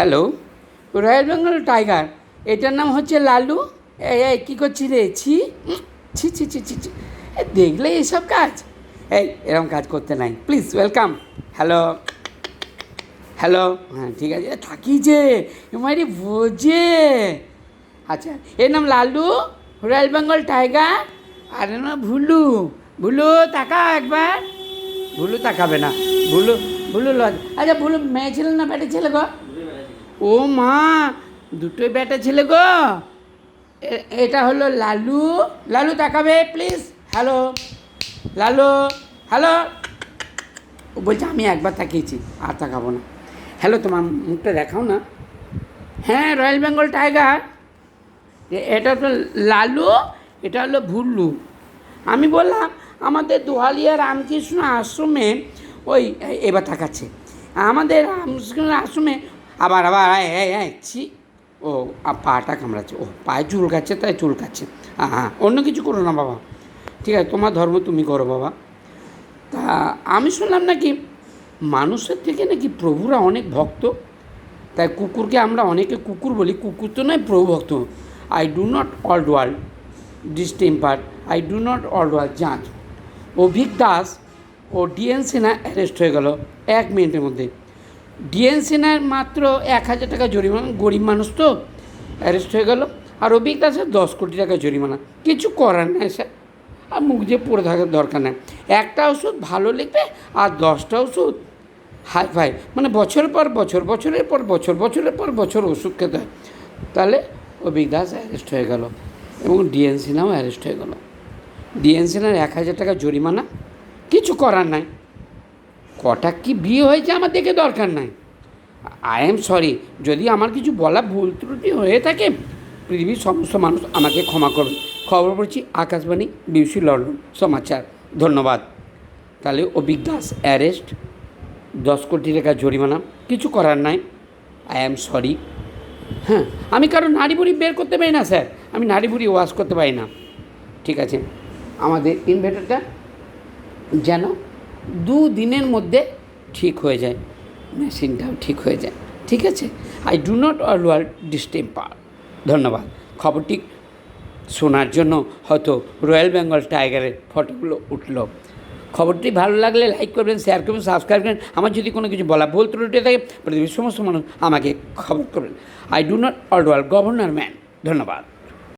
Hello, royal Bengal tiger, এটার নাম হচ্ছে লালু। এই কী করছি রে? ছি ছি ছি ছি ছি ছি, দেখলে এইসব কাজ, এরকম কাজ করতে নাই, প্লিজ ওয়েলকাম। হ্যালো হ্যালো, হ্যাঁ ঠিক আছে, থাকি যে এমারি বোঝে। আচ্ছা, এর নাম লালু, রয়্যাল বেঙ্গল টাইগার। আর এর নাম ভুলু। ভুলু তাকা একবার। ভুলু তাকাবে না। ভুলু ভুলু লজ। আচ্ছা ভুলু মেয়ে ছেলে না বেটে ছেলে গো? ও মা, দুটোই বেটা ছেলে গো। এটা হলো লালু। লালু তাকাবে প্লিজ। Hello Lalu, hello. ও বলছে আমি একবার তাকিয়েছি, আর তাকাবো না। হ্যালো, তোমার মুখটা দেখাও না। হ্যাঁ, রয়্যাল বেঙ্গল টাইগার। এটা তো লালু, এটা হলো ভুল্লু। আমি বললাম আমাদের দোহালিয়া রামকৃষ্ণ আশ্রমে ওই এবার তাকাচ্ছে আমাদের রামকৃষ্ণ আশ্রমে। আবার আবার ছি। ও পাটা কামড়াচ্ছে, ও পায়ে চুলকাচ্ছে, তাই চুলকাচ্ছে। হ্যাঁ, অন্য কিছু করো না বাবা, ঠিক আছে, তোমার ধর্ম তুমি করো বাবা। তা আমি শুনলাম নাকি মানুষের থেকে নাকি প্রভুরা অনেক ভক্ত, তাই কুকুরকে আমরা অনেকে কুকুর বলি। কুকুর তো নয়, প্রভু ভক্ত। I do not all world distemper, I do not all world জাজ। অভিক দাস ও ডিএন সিনহা অ্যারেস্ট হয়ে গেল 1 মিনিটের মধ্যে। ডিএন সিনহার মাত্র 1,000 টাকা জরিমানা, গরিব মানুষ তো, অ্যারেস্ট হয়ে গেল। আর অভিক দাসের 10 কোটি টাকা জরিমানা। কিছু করার নেই স্যার, আর মুখ দিয়ে পড়ে থাকার দরকার নেই। একটা ওষুধ ভালো লিখবে আর 10টা ওষুধ হাই ফাই, মানে বছরের পর বছর, বছরের পর বছর, বছরের পর বছর ওষুধ খেতে হয়। তাহলে অভিক দাস অ্যারেস্ট হয়ে গেল এবং ডিএন সিনহাও অ্যারেস্ট হয়ে গেল। ডিএন সিনহার 1,000 টাকা জরিমানা, কিছু করার নাই। কটা কি বিয়ে হয়েছে আমার দেখে দরকার নাই। আই এম সরি, যদি আমার কিছু বলা ভুল ত্রুটি হয়ে থাকে, পৃথিবীর সমস্ত মানুষ আমাকে ক্ষমা করবে। খবর পড়ছি আকাশবাণী, বিবিসি লন্ডন সমাচার। ধন্যবাদ। তাহলে অভিক দাস অ্যারেস্ট, 10 কোটি টাকা জরিমানা, কিছু করার নাই। I am sorry. হ্যাঁ, আমি কারো নাড়ি বুড়ি বের করতে পারি না স্যার, আমি নাড়ি বুড়ি ওয়াশ করতে পারি না। ঠিক আছে, আমাদের ইনভার্টারটা যেন 2 দিনের মধ্যে ঠিক হয়ে যায়, মেশিনটাও ঠিক হয়ে যায়, ঠিক আছে। I do not all world distemper. ধন্যবাদ। খবরটি শোনার জন্য হয়তো রয়্যাল বেঙ্গল টাইগারের ফটোগুলো উঠলো। খবরটি ভালো লাগলে লাইক করবেন, শেয়ার করবেন, সাবস্ক্রাইব করবেন। আমার যদি কোনো কিছু বলা ভুল ত্রুটি থাকে, পৃথিবীর সমস্ত মানুষ আমাকে খবর করবেন। I do not all world governor man. ধন্যবাদ।